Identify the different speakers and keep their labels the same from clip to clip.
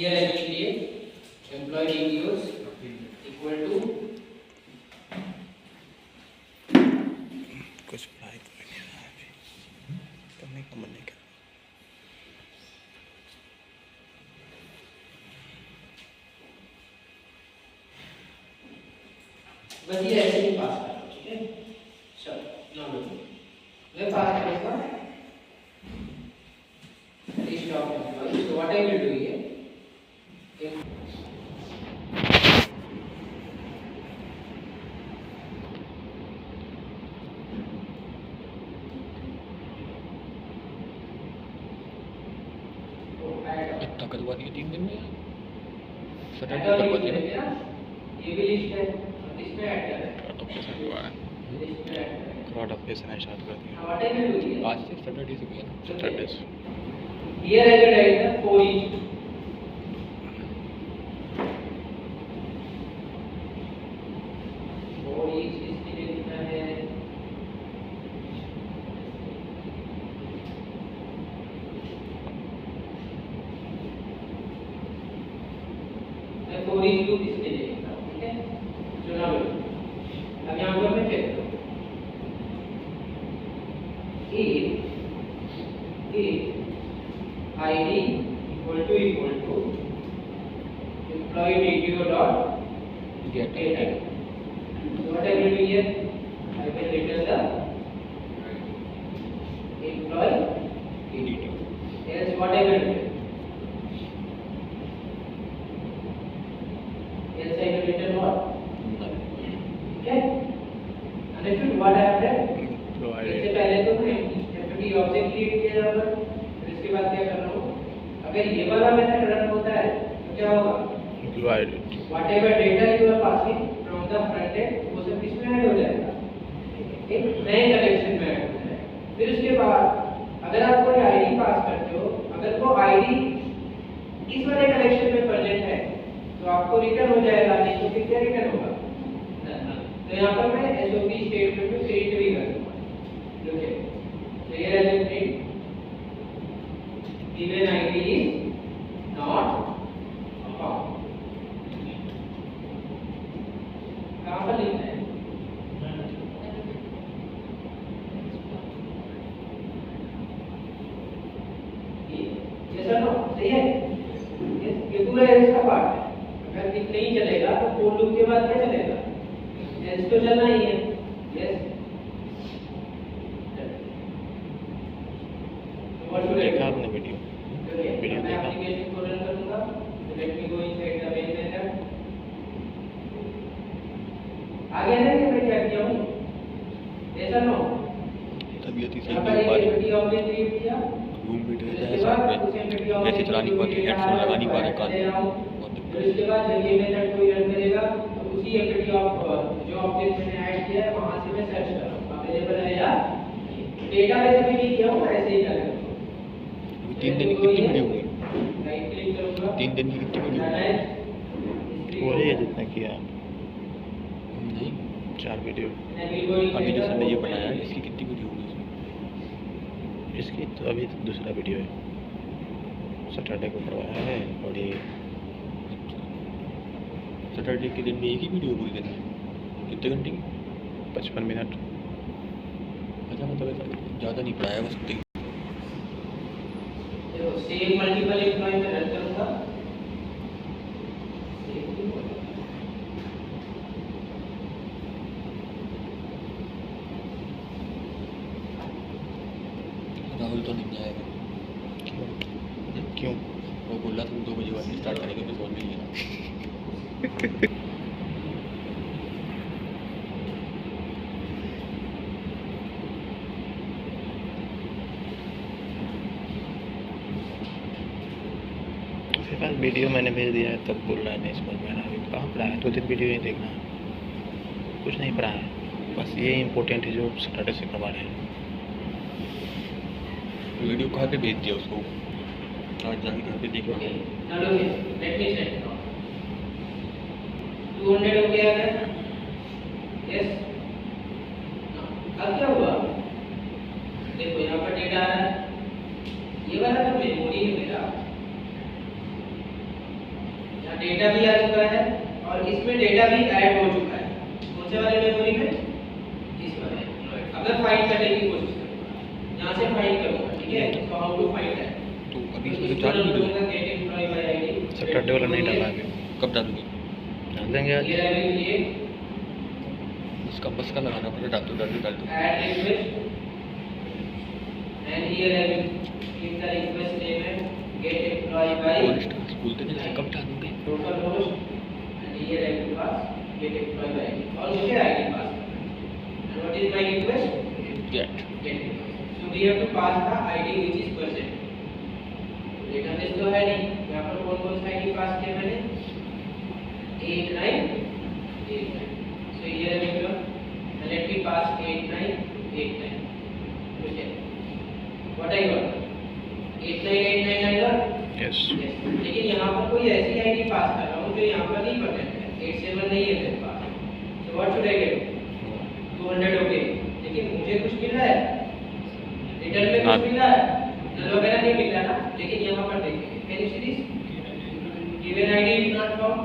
Speaker 1: Year as के लिए employ DPOs equal to
Speaker 2: कुछ पढ़ाई तो नहीं रहा है, करने का मन नहीं कर।
Speaker 1: बस ये ऐसे ही पास कर लो, ठीक है। चलो नो मैं पास करूंगा list of employees. So what I will do here,
Speaker 2: इतना करवा दिया 3 दिन में,
Speaker 1: सैटरडे करवा दिया। ये भी लिस्ट है, इसमें ऐड कर रहे हैं, लिस्ट में ऐड करें।
Speaker 2: क्राउड ऑफ पेशन स्टार्ट कर दिया
Speaker 1: what I will do here,
Speaker 2: आज से सैटरडे से किया ना, सैटरडे से।
Speaker 1: Here I will write the for each इसके लिए लिखना है फॉर ईच लूप, इसके लिए लिखना, ठीक है। चलो अब यहाँ पर मैं चेक करूँ if id equal to employee DTO dot
Speaker 2: get
Speaker 1: data. So what I will do here, I will return the employee DTO. Else what I will do, else I will return what, okay, understood what I have done। इससे पहले तो मैं empty object create किया जाएगा, फिर इसके बाद क्या करना होगा, अगर ये वाला मेथड रन होता है तो क्या होगा, whatever data you are passing from the front end वो सब इसमें ऐड हो जाएगा, एक नए कलेक्शन में ऐड हो जाएगा। फिर उसके बाद अगर आप कोई आईडी पास करते हो, अगर वो आईडी इस वाले कलेक्शन में प्रेजेंट है तो आपको रिटर्न हो जाएगा, नहीं तो फिर क्या रिटर्न होगा। तो यहाँ पर मैं एसओपी स्टेटमेंट में प्रिंट भी करूँगा, okay, so here I will print given ID is not found। कहाँ पर लिखना है, ये सर नो सही है, ये पूरा इसका पार्ट है। अगर इफ नहीं चलेगा तो फोर लूप के बाद क्या चलेगा, एल्स तो चलना ही है, यस।
Speaker 2: देखा आपने वीडियो
Speaker 1: मैं
Speaker 2: देखा?
Speaker 1: एप्लीकेशन को रन करूंगा, तो let me go inside the main method. आगे ना कि मैं क्या किया हूं, ऐसा नो
Speaker 2: तबीयत ही सही
Speaker 1: यहाँ
Speaker 2: नहीं
Speaker 1: पर
Speaker 2: हो पा
Speaker 1: एक
Speaker 2: रही,
Speaker 1: एम्प्टी ऑब्जेक्ट क्रिएट किया,
Speaker 2: रूम भी
Speaker 1: फिर
Speaker 2: ढेर है
Speaker 1: उसके
Speaker 2: साथ
Speaker 1: बाद उस
Speaker 2: में,
Speaker 1: एम्प्टी
Speaker 2: कैसे
Speaker 1: ऑब्जेक्ट
Speaker 2: चला नहीं पाते, हेडफोन लगा नहीं पा रहे कान में, बहुत
Speaker 1: फिर उसके बाद जब ये मेथड कोई रन करेगा तो उसी एम्प्टी जो ऑब्जेक्ट मैंने ऐड किया है वहां से मैं सर्च कर रहा हूं अवेलेबल है या डेटाबेस में नहीं किया हूं, ऐसे ही करेंगे।
Speaker 2: 3 दिन की कितनी वीडियो हुई,
Speaker 1: राइट क्लिक करूंगा,
Speaker 2: 3 दिन की कितनी वीडियो हुई?
Speaker 3: वही है जितना किया
Speaker 2: नहीं
Speaker 3: 4 वीडियो।
Speaker 2: अभी जो हमने ये बनाया है इसकी कितनी वीडियो होगी इसमें?
Speaker 3: इसकी तो अभी दूसरा वीडियो है, सैटरडे को करवाया है और ये
Speaker 2: सैटरडे के दिन में एक ही वीडियो पूरी दिन में कितने घंटे की?
Speaker 3: 55 मिनट।
Speaker 2: अच्छा मतलब ऐसा ज़्यादा नहीं पढ़ाया बस
Speaker 1: देखो सेम मल्टीपल एम्प्लॉय में रन करूंगा,
Speaker 2: राहुल तो नहीं आएगा,
Speaker 3: क्यों?
Speaker 2: वो बोला तुम 2 बजे बाद स्टार्ट करेंगे तो फोन नहीं है।
Speaker 3: उसके पास वीडियो मैंने भेज दिया है तब बोल रहा है नहीं समझ में आ रहा है। कहाँ पढ़ा है, 2-3 वीडियो ही देखना, कुछ नहीं पढ़ा है, बस ये इम्पोर्टेंट है जो सैटरडे से करवा रहे हैं।
Speaker 2: वीडियो कहाँ पे भेज दिया उसको, आज जाके घर पे देखो।
Speaker 1: चलो लेट मी सेट 200 हो गया है, यस। अब क्या हुआ, देखो यहाँ पर डेटा आ रहा है, ये वाला जो मेमोरी है मेरा, डेटा भी आ चुका है और इसमें डेटा भी ऐड हो चुका है। कौन से वाले मेमोरी में? इस वाले। अगर फाइंड करने की कोशिश करूंगा, यहाँ से फाइंड करूंगा, ठीक है? तो हाउ टू फाइंड है?
Speaker 2: तो अभी इसमें तो चालू वीडियो है।
Speaker 1: Get employee by ID.
Speaker 3: Saturday वाला नहीं डाला अभी,
Speaker 2: कब डालोगे?
Speaker 3: डाल देंगे आज।
Speaker 1: ये लाइब्रेरी लिए
Speaker 2: इसका बस का लगाना पड़ेगा, डाल दो।
Speaker 1: Add request and here I will give the request name and get employee by
Speaker 2: और स्टार्स बोलते हैं जैसे कब डालोगे?
Speaker 1: Total host and here I will pass get employee by ID और मुझे आईडी पास करना है। And what is my request?
Speaker 2: Get.
Speaker 1: So we have to pass the ID which is present. Database तो है नहीं, यहाँ पर कौन-कौन सा ID पास किया मैंने? 8989. So here we go. And let me pass 8989. Okay. What I got? 8989 I got.
Speaker 3: Yes.
Speaker 1: Yes. लेकिन यहाँ पर कोई ऐसी ID पास कर रहा हूँ जो यहाँ पर नहीं present है. 87 नहीं है मेरे पास. So what should I get? 200 हो गई. लेकिन मुझे कुछ मिल रहा है? रिटर्न में कुछ मिल रहा है? नल वगैरह नहीं मिल रहा ना, लेकिन यहाँ पर देखिए can you see this given ID is not found.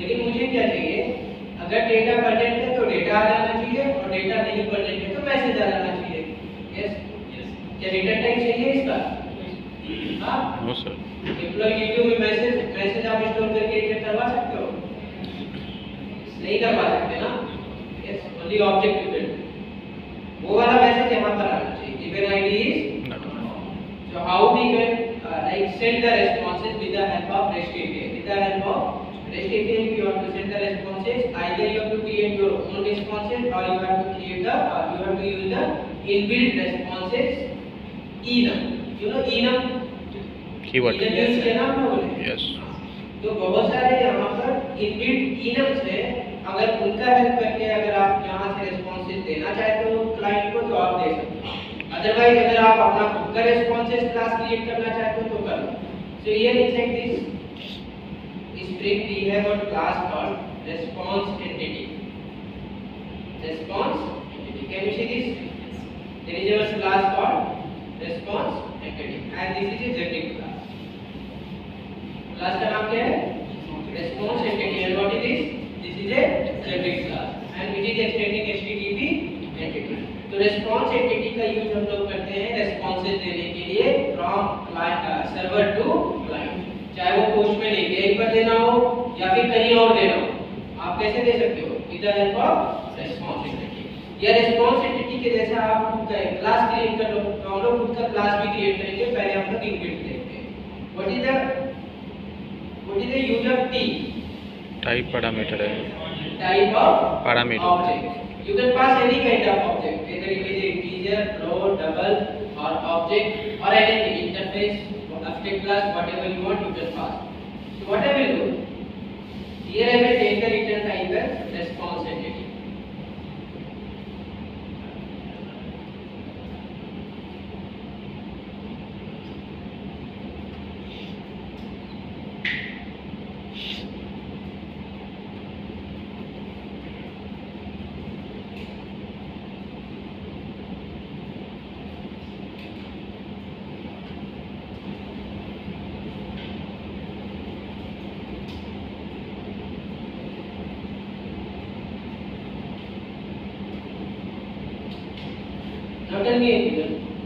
Speaker 1: लेकिन मुझे क्या चाहिए? अगर डेटा प्रेजेंट है तो डेटा आ जाना चाहिए और डेटा नहीं प्रेजेंट है तो मैसेज आ जाना चाहिए। यस क्या रिटर्न टाइप चाहिए इसका? हाँ
Speaker 3: नो सर।
Speaker 1: एम्प्लॉय वीडियो में मैसेज आप स्टोर करके एडिट करवा सकते हो? नहीं करवा सकते ना। Yes only object you can, वो वाला मैसेज यहाँ पर आना चाहिए। Given ID is so how we can like send the responses with the help of REST API. With the help of REST API, if you want to send the responses, either you have to create your own responses or you have to create the you have to use the inbuilt responses enum. You know enum
Speaker 3: keyword.
Speaker 1: enum use किया ना हम लोगों ने?
Speaker 3: Yes.
Speaker 1: तो बहुत सारे यहाँ पर inbuilt enums है, अगर उनका हेल्प करके अगर आप यहाँ से responses देना चाहते हो क्लाइंट को तो आप दे सकते हो। अदरवाइज अगर आप अपना खुद का रेस्पॉन्सेस क्लास क्रिएट करना चाहते हो तो कर लो। So here inside this Spring we have a class called response entity. Response entity. Can you see this? There is a class called response entity and this is a generic class. Class का नाम क्या है? response entity. And what is this? This is a generic class and it is extending HTTP entity. तो response entity का use हम लोग करते हैं रेस्पॉन्सेज देने के लिए from client server to client, चाहे वो पोस्ट में एपीआई पर देना हो या फिर कहीं और देना हो। आप कैसे दे सकते हो? With the help of response entity. या रेस्पॉन्स एंटिटी के जैसा आप खुद का क्लास क्रिएट कर लो, तो हम लोग खुद का क्लास भी क्रिएट करेंगे। पहले हम लोग इनबिल्ट देखते हैं। What is the use of T?
Speaker 3: Type parameter है।
Speaker 1: Type of
Speaker 3: parameter
Speaker 1: object. You can pass any kind of object, whether it is integer, float, double, or object, or anything, interface, abstract class, whatever you want, you can pass. So what I will do? Here I will take the return type as response entity.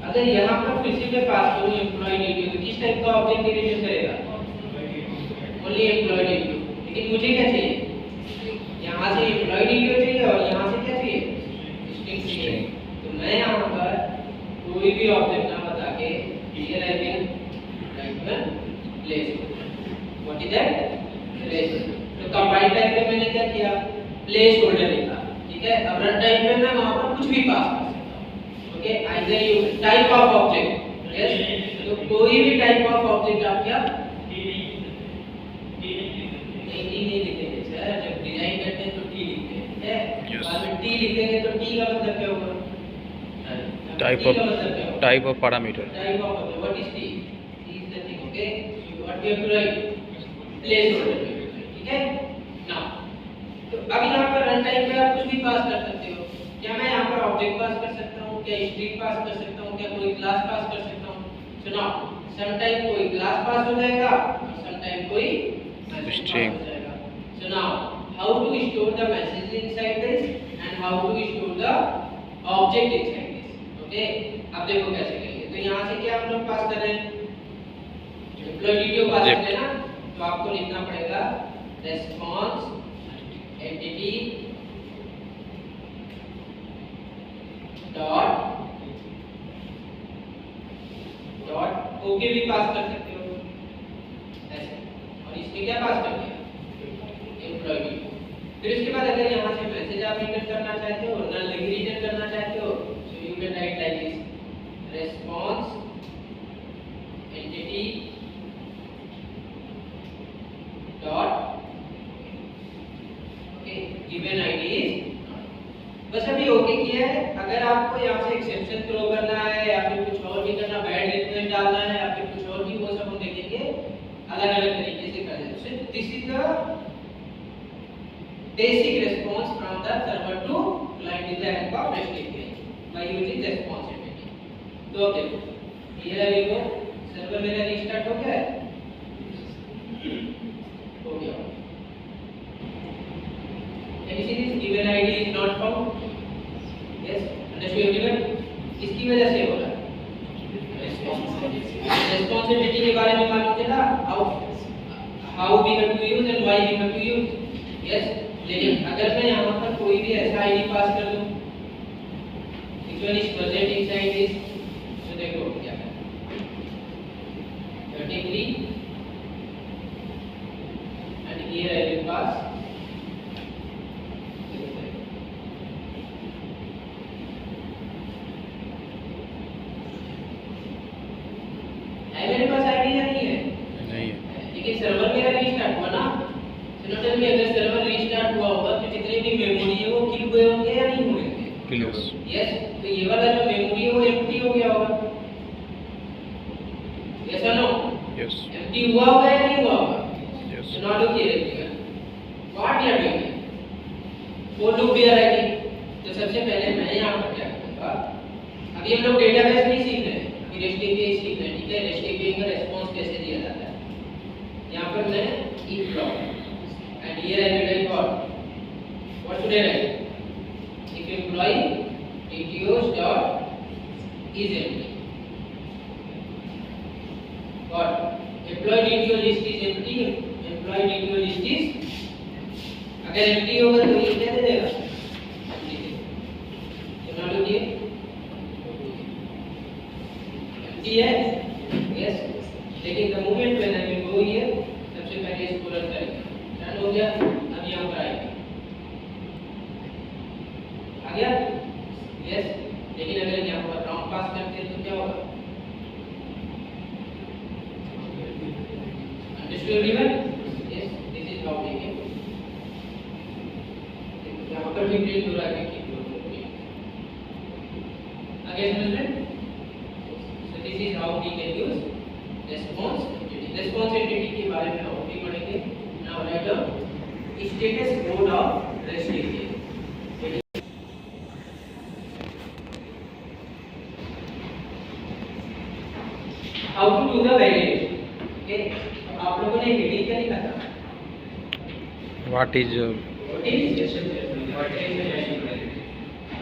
Speaker 1: अगर यहाँ पर फिर से मैं पास करूँ employ detail तो किस type का ऑब्जेक्ट रिटर्न करेगा? Only employee detail. लेकिन मुझे क्या चाहिए? यहाँ से एम्प्लॉय डिटेल चाहिए और यहाँ से क्या चाहिए? स्ट्रिंग चाहिए। तो मैं यहाँ पर कोई भी ऑब्जेक्ट ना बता के here I will write one placeholder. What is that? Placeholder. तो कंपाइल टाइप में मैंने क्या किया? प्लेसहोल्डर लिखा। ठीक है, अब रन टाइम में मैं वहाँ पर कुछ भी पास कर सकता हूँ। Okay, either you type of object. Yes, तो कोई भी टाइप ऑफ ऑब्जेक्ट आप क्या नहीं लिखेंगे सर, जब डिजाइन करते हैं तो टी लिखते हैं। ठीक है, बाद में टी लिखेंगे तो टी का मतलब क्या होगा?
Speaker 3: Type of parameter.
Speaker 1: Type of object. What is T? T is the thing. Okay. So what we have to write? Placeholder. ठीक है? Now, तो अब यहाँ पर रन टाइम में आप कुछ भी पास कर सकते हो। क्या मैं यहाँ पर ऑब्जेक्ट पास कर सकता हूँ? क्या स्ट्रिंग पास कर सकता हूँ? क्या कोई क्लास पास कर सकता हूँ? So now, sometime कोई क्लास पास हो जाएगा और sometime कोई
Speaker 3: String.
Speaker 1: So now, how to store the message inside this and how to store the object inside this. Okay? अब देखो कैसे करेंगे. तो यहाँ से क्या हम लोग पास कर रहे हैं? एम्प्लॉय डिटेल पास कर रहे हैं ना? तो आपको लिखना पड़ेगा response entity डॉट ओके भी पास कर सकते हो ऐसे, और इसमें क्या पास कर दिया एम्प्लॉय की. फिर इसके बाद अगर यहाँ से मैसेज आप रिटर्न करना चाहते हो, नल नहीं रिटर्न करना चाहते हो, so you can write like this response entity dot okay given ID is. बस अभी ओके किया है. अगर आपको यहाँ से एक्सेप्शन थ्रो करना है या फिर कुछ और भी करना, बैड रिक्वेस्ट डालना है या फिर कुछ और भी, वो सब हम देखेंगे अलग अलग तरीके से करना है. So this is the basic response from the server to client with the help of REST API by using response entity. तो अब देखो ये देखो सर्वर मेरा रीस्टार्ट हो गया है, हो गया. Can you see this given ID is not found? Yes, understood everyone? इसकी वजह से हो रहा है. Responsibility के बारे में मालूम चला, how we have to use and why we have to use. Yes, लेकिन अगर मैं यहाँ पर कोई भी ऐसा ID पास कर दूँ, which one is present inside this, तो देखो क्या है. 33 and here I will pass मेरे पास आईडी नहीं है.
Speaker 3: नहीं है.
Speaker 1: लेकिन सर्वर मेरा रीस्टार्ट हुआ ना. सिनोटल में अगर सर्वर रीस्टार्ट हुआ होगा तो जितने भी मेमोरी है वो किल हुए होंगे या नहीं हुए होंगे?
Speaker 3: Yes.
Speaker 1: यस. तो ये वाला जो मेमोरी है वो एम्प्टी हो गया होगा. यस और नो?
Speaker 3: Yes.
Speaker 1: एम्प्टी हुआ होगा या नहीं हुआ होगा?
Speaker 3: Yes.
Speaker 1: So now look here. What you are doing? For loop we are writing. तो सबसे पहले मैं यहाँ पर क्या करूँगा? अभी हम लोग डेटाबेस नहीं सीख रहे हैं. REST API सीख रहे हैं. ठीक है? REST API का रिस्पांस कैसे दिया जाता है. यहाँ पर मैं if block and here I will write what should I write? If employee details dot is empty. What? Employee detail list is empty. Employee detail list is अगर empty होगा तो ये क्या दे देगा? empty दे. तो ना लीजिए empty है. Yes. लेकिन the moment when I will go here, सबसे पहले इसको रन करेंगे. रन हो गया. अब यहाँ पर आएगा. आ गया? Yes. लेकिन अगर यहाँ पर राउंड पास करते हैं तो क्या होगा? Understood everyone? Yes. This is how we can. यहाँ पर भी प्रिंट हो रहा है कि आगे समझ. So this is how we can use response entity. Response entity के बारे में और भी पढ़ेंगे. Now write down status code of REST API. How to do the validation? Okay. आप लोगों ने हेडिंग क्या लिखा था?
Speaker 3: What is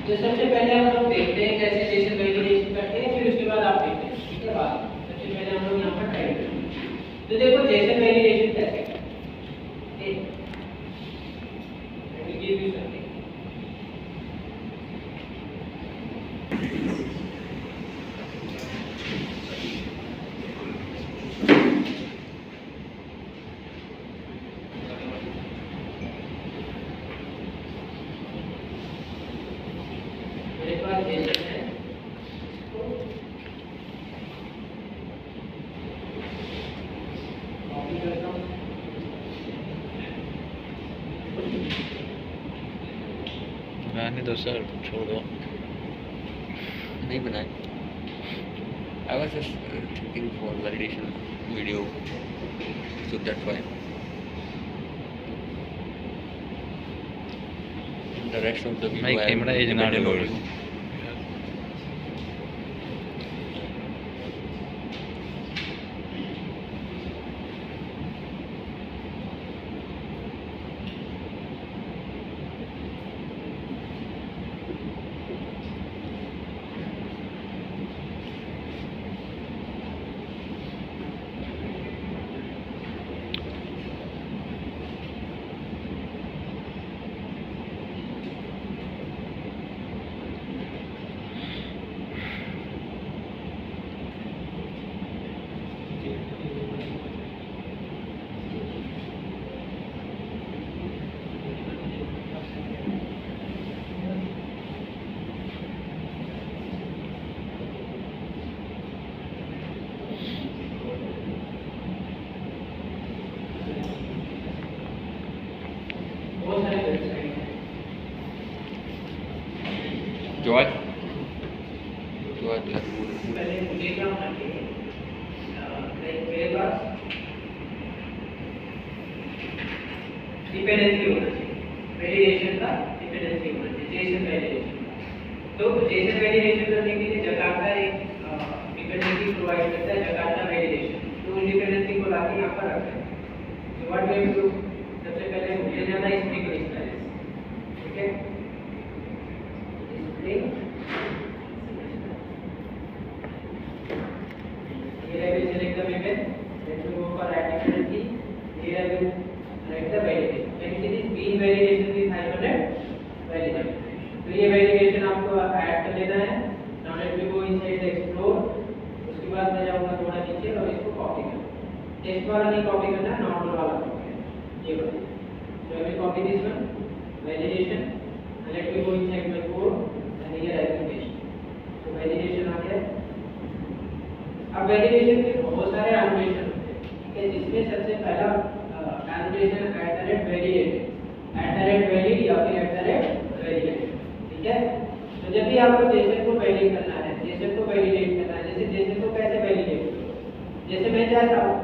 Speaker 1: तो सबसे पहले हम लोग देखते हैं कैसे सेशन वैलिडेशन करते हैं, फिर उसके बाद आप देखते हैं. ठीक है बात. सबसे पहले हम लोग यहाँ पर टाइप करेंगे. तो देखो सेशन वैलिडेशन कैसे करते हैं. I will give you something. मेरे पास सेशन है. कॉपी करता हूँ.
Speaker 3: रहने दो सर, छोड़ दो.
Speaker 2: नहीं बनाए. I was just thinking for validation video, so that's why. The rest of the video
Speaker 3: My
Speaker 2: I
Speaker 3: camera is not
Speaker 2: dependent on
Speaker 3: good.
Speaker 2: you. Joy
Speaker 1: पहले मुझे क्या होना चाहिए, मेरे पास डिपेंडेंसी होना चाहिए, वैलिडेशन का डिपेंडेंसी होना चाहिए, जेसन वैलिडेशन। तो जेसन वैलिडेशन करने के लिए जकार्ता एक डिपेंडेंसी प्रोवाइड करता है, जकार्ता वैलिडेशन। तो उस डिपेंडेंसी को लाके यहाँ पर रखते हैं। तो व्हाट वी डू, सबसे पहले मुझे जाना है स्ट्रिंग इनिशियलाइज, ठीक है। String here I will select the method, then to go for add dependency, here I will write the validation, and it is being validation with -100 validation। तो ये validation आपको ऐड कर लेना है। now let me go inside the explore, उसके बाद मैं जाऊंगा थोड़ा नीचे और इसको कॉपी करना, टेक्स्ट वाला नहीं कॉपी करना है, नॉर्मल वाला कॉपी करना है, ये वाला। so I will copy this one validation and let me go inside my code and here I will paste। तो validation आ गया। अब वैलिडेशन के बहुत सारे एनोटेशन होते हैं, ठीक है, जिसमें सबसे पहला एनोटेशन @validate, @valid या फिर @validate, ठीक है। तो जब भी आपको जेसन को वैलिडेट करना है, जेसन को वैलिडेट करना है, जैसे जेसन को कैसे वैलिडेट करो, जैसे मैं चाहता हूँ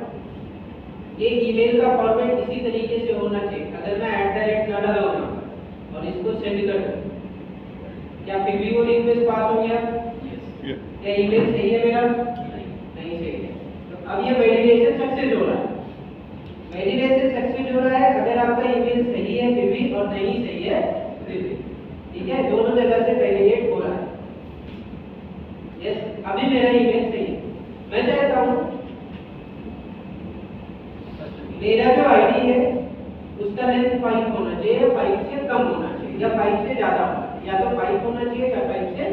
Speaker 1: ये ईमेल का फॉर्मेट इसी तरीके से होना चाहिए। अगर मैं @ ना लगाऊंगा और इसको सेंड कर दूं, क्या फिर भी वो रिक्वेस्ट पास हो गया? क्या ईमेल सही है मेरा? नहीं सही है। तो अब ये वैलिडेशन सक्सेस हो रहा है, वैलिडेशन सक्सेस हो रहा है अगर आपका ईमेल सही है फिर भी और नहीं सही है फिर भी, ठीक है, दोनों जगह से वैलिडेट हो रहा है। यस, अभी मेरा ईमेल सही है। मैं चाहता हूँ मेरा जो आईडी है उसका लेंथ 5 होना चाहिए या 5 से कम होना चाहिए या 5 से ज्यादा होना चाहिए, या तो 5 होना चाहिए या 5 से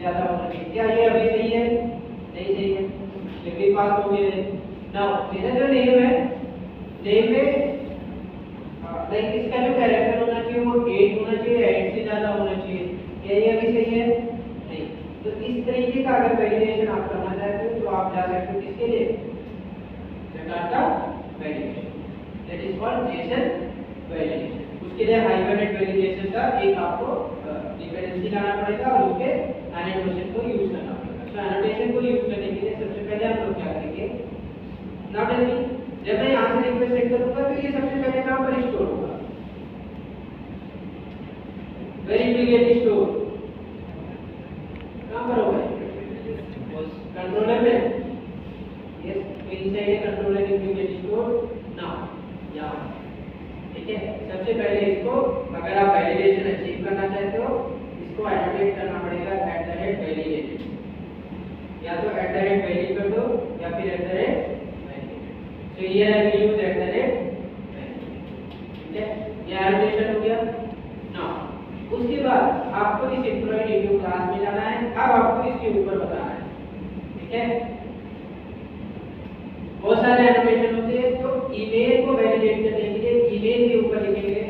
Speaker 1: ज्यादा होना चाहिए। क्या ये अभी सही है? नहीं सही है, फिर पास हो गए। नाउ मेरा जो नेम है, नेम में लाइक इसका जो कैरेक्टर होना चाहिए वो 8 होना चाहिए, 8 से ज्यादा होना चाहिए। क्या ये अभी सही है? नहीं। तो इस तरीके का अगर वैलिडेशन आप करना चाहते हो तो आप जा सकते हो किसके लिए, Jakarta validation, that is called Jason validation. उसके लिए हाइबरनेट वैलिडेशन का एक आपको डिपेंडेंसी लाना पड़ेगा और उसके एनोटेशन को यूज करना पड़ेगा। तो एनोटेशन को यूज करने के लिए सबसे पहले हम लोग क्या करेंगे, नाउ टेल मी, जब मैं यहां से रिक्वेस्ट सेट करूंगा तो ये सबसे पहले कहां पर स्टोर होगा, where it will get store, कहां पर होगा, कंट्रोलर में। यस, तो inside a controller it will get store now यहां, ठीक है। सबसे पहले इसको अगर आप वैलिडेशन अचीव करना चाहते हो इसको एनोटेट करना पड़ेगा @validate, या तो @valid कर दो या फिर @valid। तो ये है यूज @valid, ठीक है, ये एनोटेशन हो गया। नाउ उसके बाद आपको इस एम्प्लॉयी रिव्यू क्लास में जाना है। अब आपको इसके ऊपर बताना है, ठीक है। बहुत सारे एनोटेशन होते हैं, तो ईमेल को वैलिडेट करने के लिए ईमेल के ऊपर लिखेंगे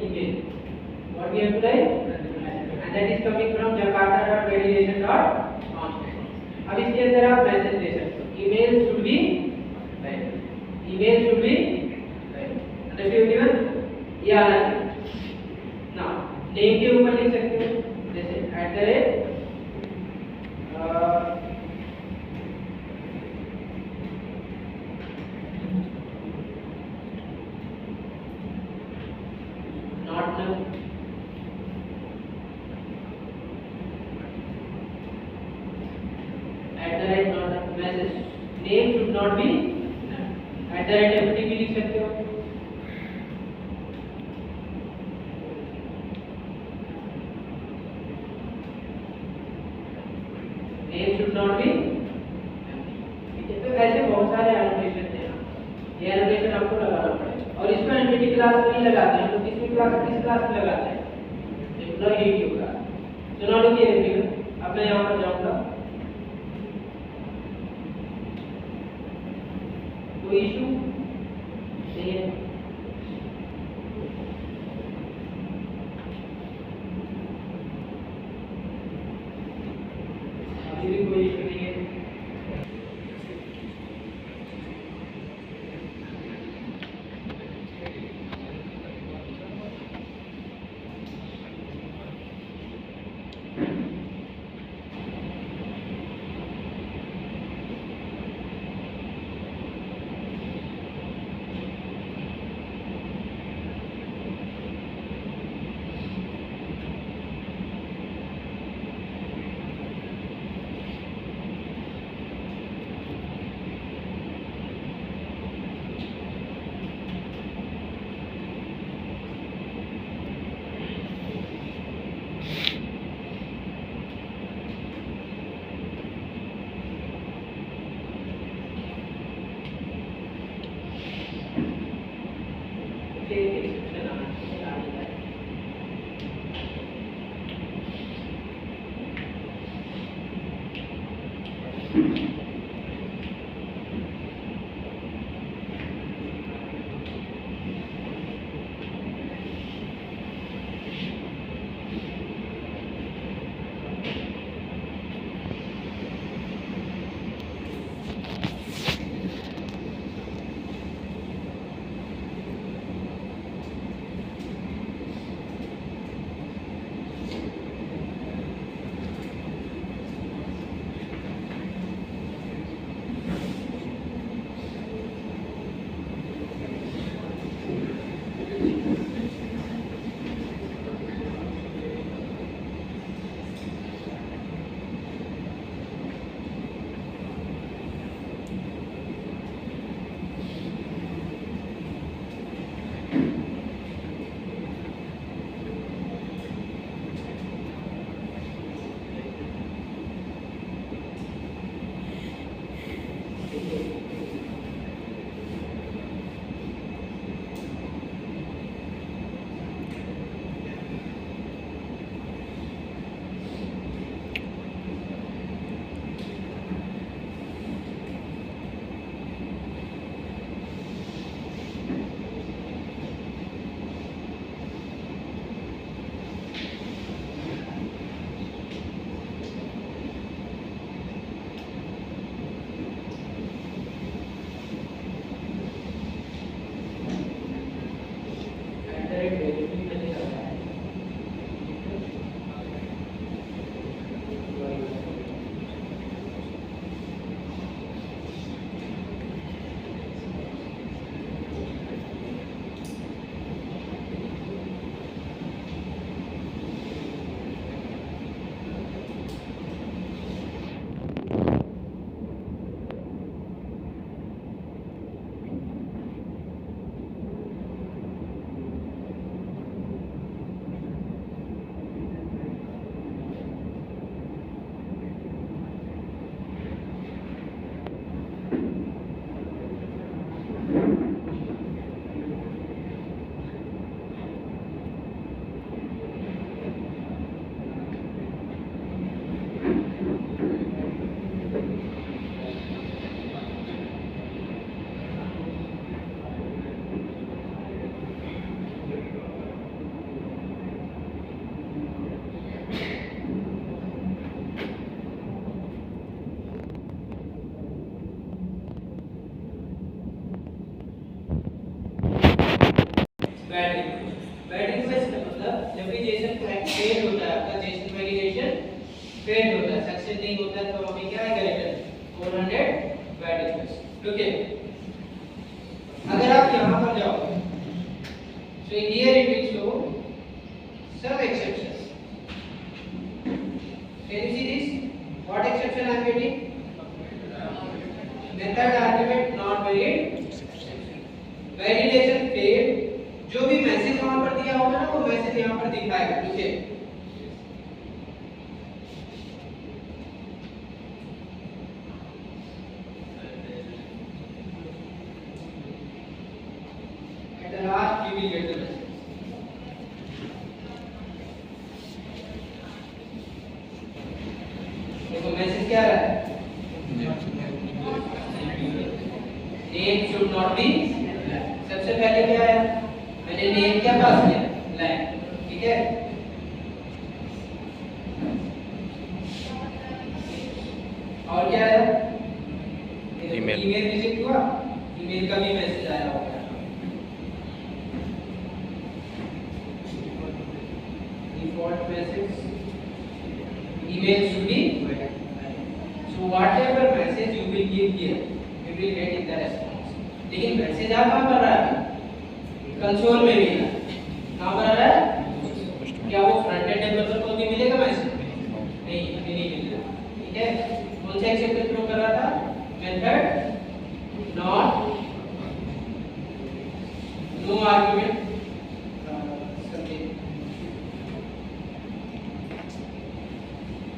Speaker 1: @email, what we have to write, and that is coming from jakarta.validation.constant। अब इसके अंदर आप मैसेज दे सकते हो, email should be valid, email should be valid, understood everyone, ये आना चाहिए। नाउ नेम के ऊपर लिख सकते हो जैसे not null, not message, name should not be empty भी लिख सकते हो। name should not be, ठीक है। तो ऐसे बहुत सारे एनोटेशन हैं, ये एनोटेशन आपको लगाना पड़ेगा। और इसको एंटिटी क्लास में नहीं लगाते हैं, तो किस क्लास में लगाते हैं, एम्प्लॉयी रिव्यू क्लास। तो नाउ देखिए एवरीवन, अब मैं यहाँ पर जाऊँगा, कोई इशू नहीं है, अभी भी कोई इशू नहीं है। बैड रिक्वेस्ट का मतलब जब भी जेसन फेल होता है, आपका जेसन वैलिडेशन फेल होता है, सक्सेस नहीं होता है, तो हमें क्या आएगा रिटर्न 400 बैड रिक्वेस्ट। ओके, अगर आप यहां पर जाओ so here it will show some exceptions. Can you see this? What exception I am getting? Method argument not valid, validation failed. जो भी मैसेज वहां पर दिया होगा ना, वो मैसेज यहाँ पर दिखाएगा। ठीक है, at the last you will get the message. देखो मैसेज क्या रहा है, नेम शुड नॉट बी। सबसे पहले क्या है, मैंने नेम क्या पास किया, लाइन। ठीक है, और क्या है,
Speaker 3: ईमेल
Speaker 1: रिसीव हुआ, ईमेल का भी मैसेज आया होगा। Default message email should be, so whatever message you will give here you will get in the response. लेकिन मैसेज आप कहाँ पर रहा है, कंसोल में भी है, कहाँ पर आ रहा है, क्या वो फ्रंट एंड डेवलपर को भी मिलेगा मैसेज? नहीं, अभी नहीं मिलेगा। ठीक है, कौन सा एक्सेप्शन थ्रो कर रहा था, method not know argument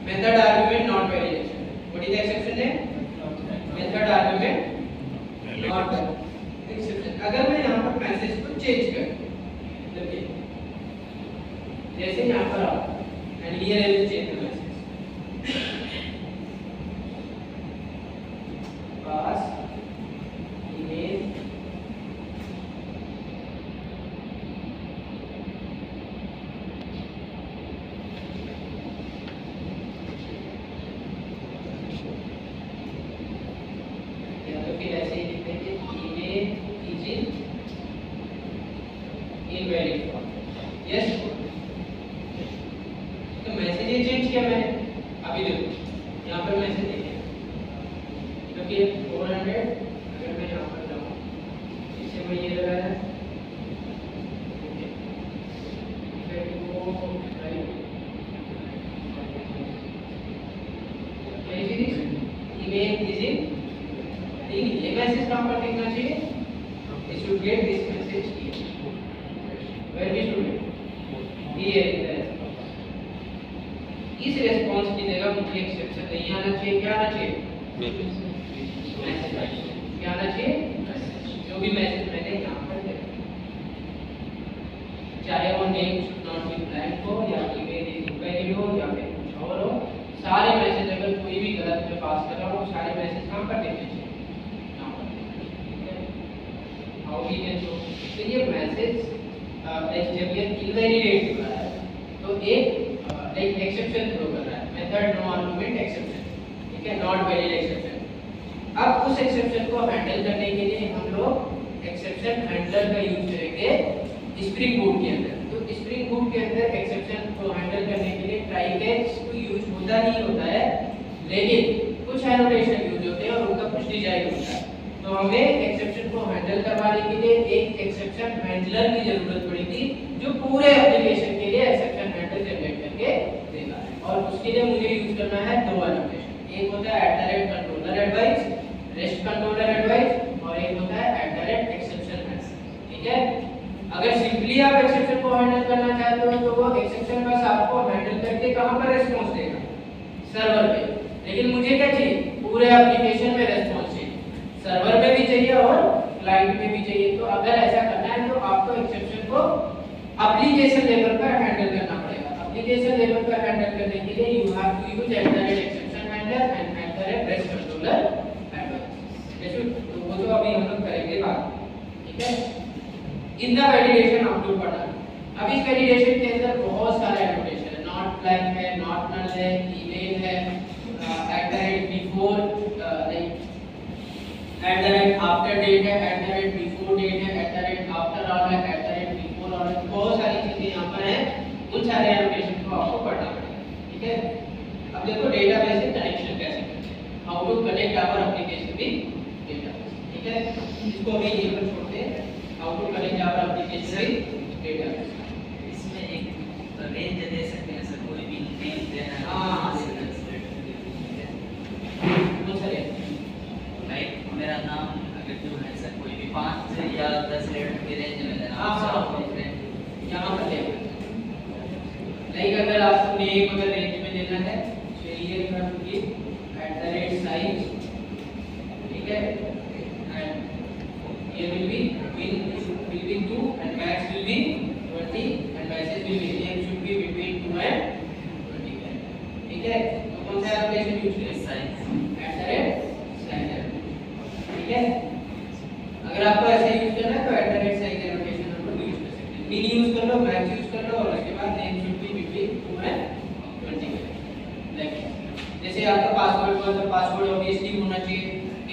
Speaker 1: method argument not validation. What is the exception है, method argument not exception। अगर मैं यहाँ पर मैसेज को चेंज कर, देखिए जैसे यहाँ पर आओ and here I will change the message, pass email invalid form। Yes, तो मैसेज ये चेंज किया मैंने, अभी देखो यहाँ पर मैसेज देखिए, क्योंकि 400 अगर मैं यहाँ पर जाऊँ, इसे मैं ये लगा है, email is in, ये मैसेज कहाँ पर देखना चाहिए, you should get this message here, where we should get here in the response। इस response की जगह मुझे एक्सेप्शन नहीं आना चाहिए, क्या आना चाहिए, मैसेज, क्या आना चाहिए, जो भी मैसेज मैंने यहाँ पर दिया, चाहे वो name should not be blank हो या ईमेल इज इनवैलिड हो या फिर कुछ और हो, सारे मैसेज अगर कोई भी गलत में पास कर रहा हो, सारे मैसेज कहाँ पर देने चाहिए, हाउ वी कैन शो। तो ये मैसेज जब ये इनवैलिडेट हो रहा है तो एक लाइक एक्सेप्शन थ्रो कर रहा है, मेथड नो आर्गुमेंट एक्सेप्शन। ठीक है, नॉट वैलिड एक्सेप्शन। अब उस एक्सेप्शन को हैंडल करने के लिए हम लोग एक्सेप्शन हैंडलर का यूज करेंगे स्प्रिंग बूट के अंदर। तो स्प्रिंग बूट के अंदर एक्सेप्शन को हैंडल करने के लिए ट्राई कैच तो यूज होता ही होता है, लेकिन कुछ एनोटेशन यूज होते हैं और उनका कुछ डिजाइन होता है। तो हमें एक्सेप्शन को हैंडल करवाने के लिए एक एक्सेप्शन हैंडलर की जरूरत पड़ी थी, जो पूरे एप्लीकेशन के लिए एक्सेप्शन हैंडल जनरेट करके देगा। और उसके लिए मुझे यूज करना है दो एनोटेशन, एक होता है @controller advice, REST controller advice, और एक होता है @exception handler। ठीक है, अगर सिंपली आप एक्सेप्शन को हैंडल करना चाहते हो तो वो एक्सेप्शन बस आपको हैंडल करके कहां पर रिस्पांस देगा, सर्वर पे। लेकिन मुझे क्या चाहिए, पूरे एप्लीकेशन में रिस्पांस चाहिए, सर्वर में भी चाहिए और क्लाइंट में भी चाहिए। तो अगर ऐसा करना है तो आपको एक्सेप्शन को एप्लीकेशन लेवल पर हैंडल करना पड़ेगा। एप्लीकेशन लेवल पर हैंडल करने के लिए you have to use @exception handler and @REST controller advice। जैसे तो वो तो अभी हम लोग करेंगे बात। ठीक है, इन द वैलिडेशन अपलोड करना। अब इस वैलिडेशन के अंदर बहुत सारे एनोटेशन है, नॉट ब्लैंक है, नॉट नल है, ईमेल है, @before लाइक @after date है, @before date है, @after all है, आपको नेम अगर रेंज में देना है तो ये you have to give @size, ठीक है, एंड ये will be 2 and max will be 20 and message will be name should be between 2 and 20, ठीक है। तो कौन सा एप्लीकेशन यूज करें, size, ठीक है। अगर आपको ऐसे यूज करना है तो @size एनोटेशन नंबर यूज कर सकते हैं, min यूज कर लो, max यूज कर लो, और उसके बाद name should be between 2 and 20, like जैसे आपका पासवर्ड हो तो पासवर्ड ऑब्वियसली होना चाहिए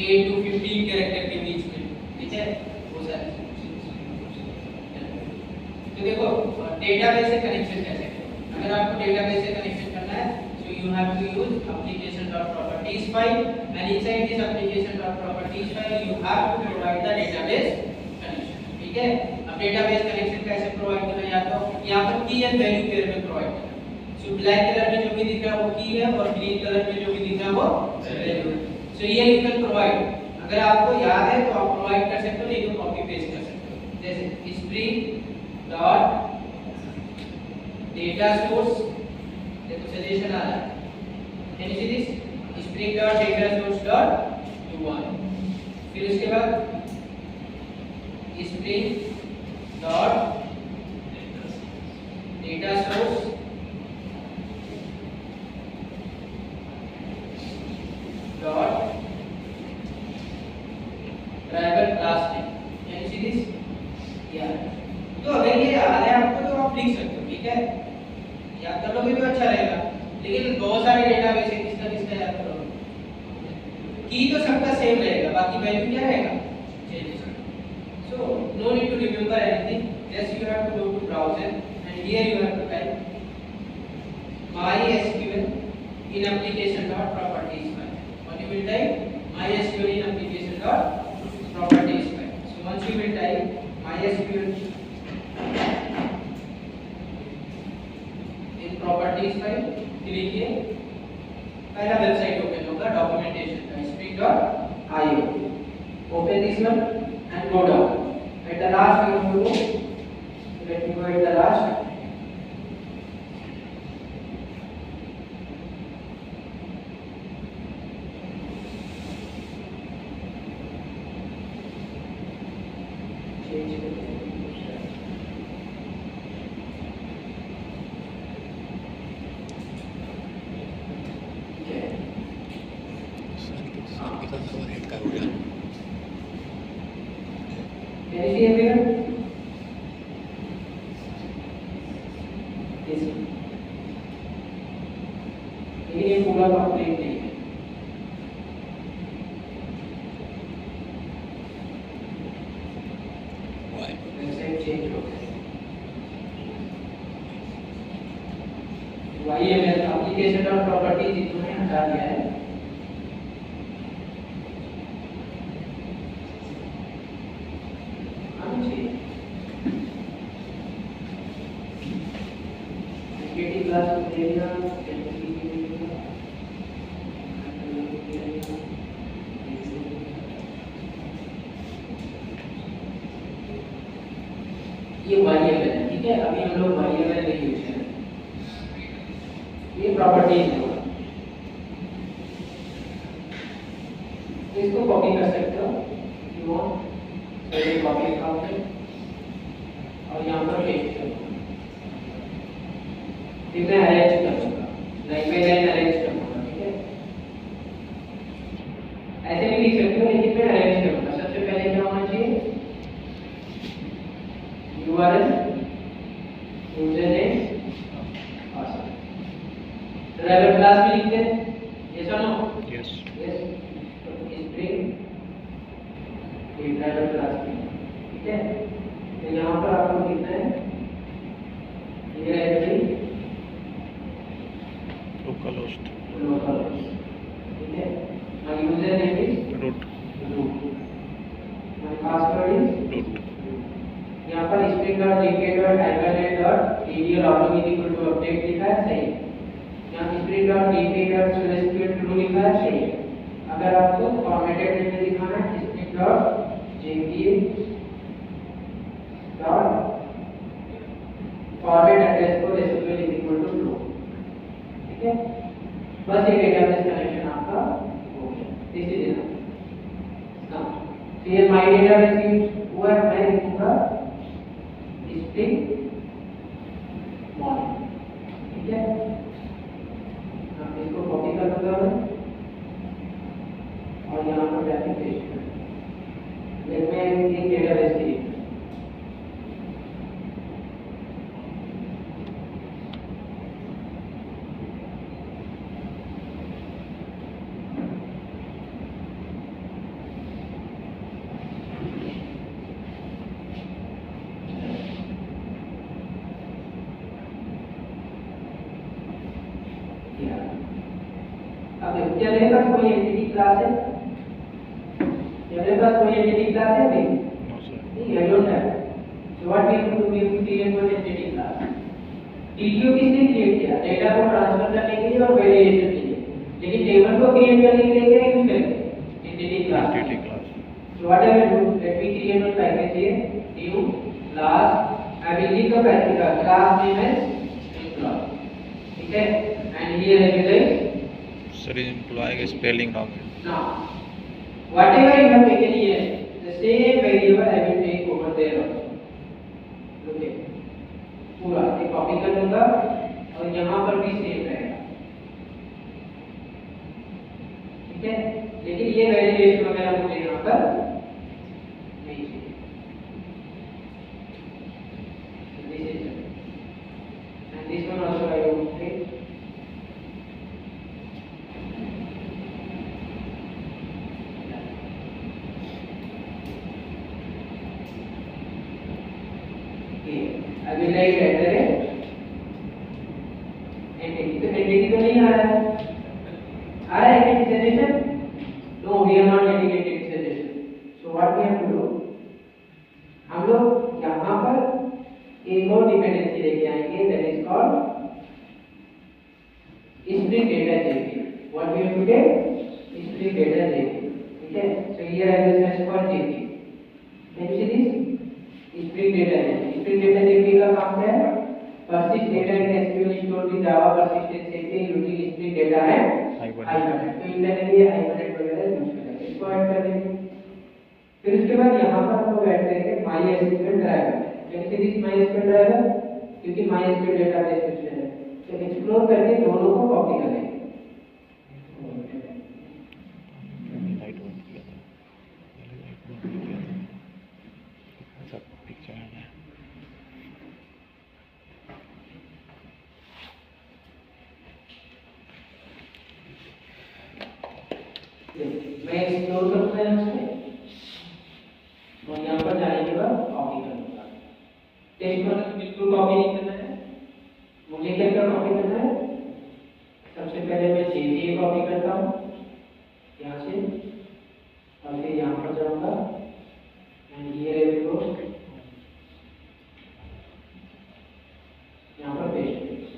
Speaker 1: 8 to 15 कैरेक्टर के बीच में, ठीक है, वो सारे। तो देखो डेटाबेस से कनेक्शन कैसे करें। अगर आपको डेटाबेस से कनेक्शन करना है so you have to use application.properties file, and inside this application.properties file you have to provide the database connection, ठीक है। अब डेटाबेस कनेक्शन कैसे प्रोवाइड करना है, या तो यहाँ पर की एंड वैल्यू पेयर में प्रोवाइड करना है। सो ब्लैक कलर में जो भी दिख रहा है वो की है और ग्रीन कलर में जो भी दिख रहा है वो वैल्यू है। सो ये यू कैन प्रोवाइड, अगर आपको याद है तो आप प्रोवाइड कर सकते हो, नहीं तो कॉपी पेस्ट कर सकते हो। जैसे स्प्रिंग डॉट डेटा सोर्स, देखो सजेशन आ रहा है, can you see this, spring dot data source dot u1, फिर उसके बाद spring dot data source dot driver class में, कैन यू सी दिस, यार तो अगर ये याद है आपको तो आप लिख सकते हो, ठीक है, याद कर लोगे तो अच्छा रहेगा। लेकिन बहुत सारे डेटाबेस है, किसका याद करोगे, की तो सबका सेम रहेगा, बाकी वैल्यू क्या रहेगा, चेंज हो सकता। So no need to remember anything, just you have to go to browser and here you have to type MySQL in application.properties file, or you will type MySQL in application.properties file. So once you will type MySQL in properties file, click किए, पहला website open होगा documentation का, spring.io, open this one and go down. At the last you have to go, let me go at the last, Can you see everyone? This one. लेकिन ये पूरा complete नहीं है। Website change हो गई। वही है, मेरा एप्लीकेशन और प्रॉपर्टीज इन्होंने हटा दिया है। ये वेरिएबल है, ठीक है, अभी हम लोग वेरिएबल नहीं यूज करेंगे, ये प्रॉपर्टीज होगा, तो इसको कॉपी कर सकते हो, यू वांट तो ये कॉपी करोगे और यहाँ पर पेस्ट करो, फिर मैं अरेंज करूँगा, लाइन बाय लाइन अरेंज करूँगा, ठीक है, ऐसे भी लिख सकते हो, लेकिन मैं अरेंज करूँगा। सबसे पहले क्या होना चाहिए, URL, username, password, driver class में लिखते हैं, यस और नो,
Speaker 3: यस,
Speaker 1: तो स्प्रिंग ड्राइवर क्लास में, ठीक है। तो यहाँ पर आपको लिखना है ये है
Speaker 3: लोकल होस्ट,
Speaker 1: ठीक है, my username is
Speaker 3: root,
Speaker 1: my password is
Speaker 3: root,
Speaker 1: यहाँ पर spring.jk.hibernate.tdl login is equal to update लिखा है, सही है। यहाँ spring.jk.true लिखा है, सही है। अगर आपको फॉर्मेटेड में दिखाना है spring.jk.format_SQL is equal to true, ठीक है, बस ये डेटाबेस कनेक्शन आपका हो गया। This is enough. Now so ये माय डेटाबेस यूज हुआ है, मैं लिखूंगा स्प्रिंग मॉर्निंग। ठीक है, अब इसको कॉपी कर दूंगा मैं और यहाँ पर जाके पेस्ट कर दूंगा। लेकिन मैं एक डेटाबेस के लिए अब क्या मेरे पास कोई एंटिटी क्लास है? क्या मेरे पास कोई एंटिटी क्लास है नहीं?
Speaker 3: No sir.
Speaker 1: नहीं, I don't have. So what we have to do, we have to create one entity class. TTO किसने क्रिएट किया? डेटा को ट्रांसफर करने के लिए और वेरिएशन के लिए। लेकिन टेबल को क्रिएट करने के लिए क्या यूज करेंगे? Entity class.
Speaker 3: Entity class.
Speaker 1: So what I will do, let me create one package here. New class. I will give the package class name as employee. ठीक है? And here I will write
Speaker 3: sir employee का spelling wrong है।
Speaker 1: now whatever you have taken here, the same variable I will take over there also. Okay, पूरा एक copy कर लूंगा और यहाँ पर भी सेम रहेगा। ठीक है, लेकिन ये वेरिएशन वगैरह मुझे यहाँ पर नहीं चाहिए। This is it. And this one also I will take. I will write at the rate entity. तो entity तो नहीं आ रहा है? आ रहा है entity generation? No, we are not getting entity generation. So what we have to do? हम लोग यहाँ पर एक और डिपेंडेंसी लेके आएंगे, that is called string data JP. What we have to take? String data JP. ठीक है? So here I will specify JP. Can you see this? Spring data है। स्प्रिंग डेटा JP का काम क्या है? persist data in SQL stored with Java persistence API using string data and hibernate। तो internally hibernate वगैरह use करेंगे, इसको add कर देंगे। फिर उसके बाद यहाँ पर हम लोग ऐड करेंगे MySQL driver. Can see this MySQL driver? क्योंकि MySQL डेटाबेस यूज है, तो एक्सप्लोर करके दोनों को कॉपी कर लेंगे।
Speaker 3: लाइट बंद किया था, लाइट बंद किया था, सब पिक्चर आ गया।
Speaker 1: मैं एक्सप्लोर करूंगा उसमें और यहाँ पर जाने के बाद कॉपी करूंगा। टेक्स्ट पर बिल्कुल कॉपी नहीं करना है, मुझे क्या क्या कॉपी करना है? सबसे पहले मैं JPA कॉपी करता हूँ यहाँ से और फिर यहाँ पर जाऊंगा and here I will go, यहाँ पर पेस्ट करूंगा।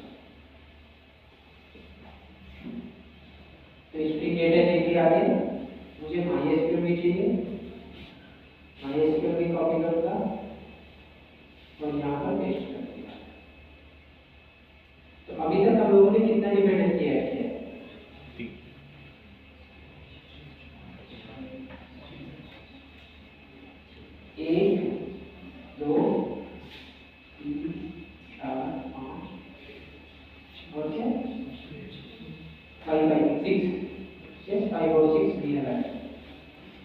Speaker 1: तो स्प्रिंग डेटा JPA आ गया, मुझे MySQL भी चाहिए, MySQL भी कॉपी करूंगा और यहाँ पर पेस्ट कर दूंगा। तो अभी तक हम लोगों ने कितना डिपेंडेंसी ऐड किया है? एक, दो, तीन, चार, पाँच और क्या? 5 by 6. Yes, 5 or 6 we have added.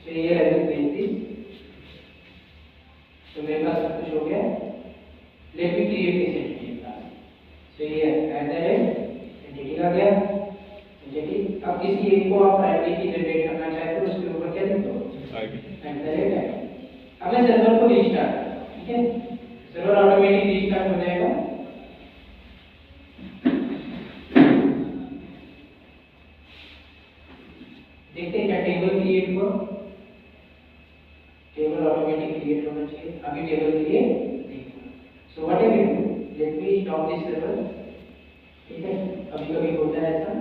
Speaker 1: So here I will paste this. So मेरे पास सब कुछ हो गया। Let me create this entity class. So here at the rate entity आ गया। entity अब किसी एक को आप प्राइमरी की जनरेट करना चाहते हो, उसके ऊपर क्या लिख दो? at the rate ID। अब मैं सर्वर को रीस्टार्ट करता हूँ, ठीक है? सर्वर ऑटोमेटिक रीस्टार्ट हो जाएगा। देखते हैं क्या टेबल क्रिएट हुआ? टेबल ऑटोमेटिक क्रिएट होना चाहिए, अभी टेबल क्रिएट नहीं हुआ। So what I will do, let me stop this server. ठीक है, कभी कभी होता है ऐसा।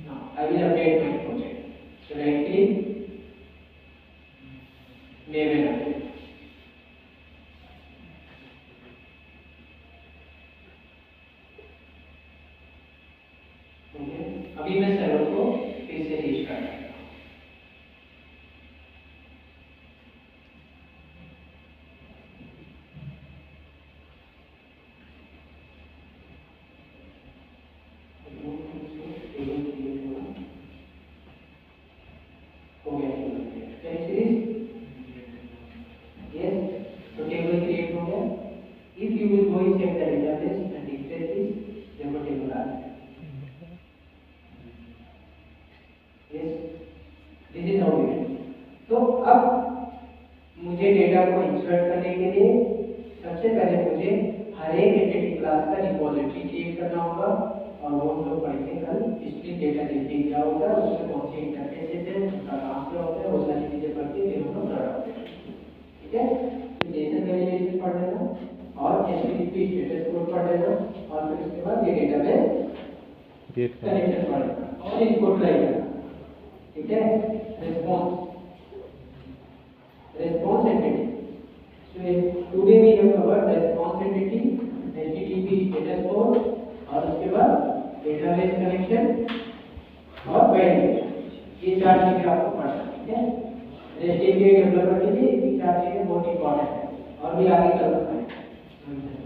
Speaker 1: Now I will update my project. So right click, name and update. Okay, अभी मैं सर्वर को फिर से रीस्टार्ट करता हूं। हो गया yes, so table create हो गया. If you will go and check the database and refresh this, therefore table आ गया. Yes, this is how we do. तो अब मुझे डेटा को इंसर्ट करने के लिए सबसे पहले मुझे हर एक एंटिटी क्लास का रिपोजिटरी क्रिएट करना होगा और वो हम लोग पढ़ेंगे कल स्ट्रिंग डेटा टाइपिंग क्या होता है, उसमें कौन से इंटरफेसेस हैं, उनका काम क्या होता है, वो सारी चीजें पढ़ के फिर हम लोग लड़ाते हैं। ठीक है, तो जेसन वैलिडेशन पढ़ लेना और एचटीटीपी स्टेटस कोड पढ़ लेना और फिर उसके बाद ये डेटाबेस कनेक्शन पढ़ लेना और इसको ट्राई करना। ठीक है, response entity. So today we have covered response entity, HTTP status code और उसके बाद database connection और validation। ये चार चीजें आपको पढ़ना है। ठीक है, REST API डेवलपर के लिए ये चार चीजें बहुत इंपॉर्टेंट है और भी आगे कल बताएंगे।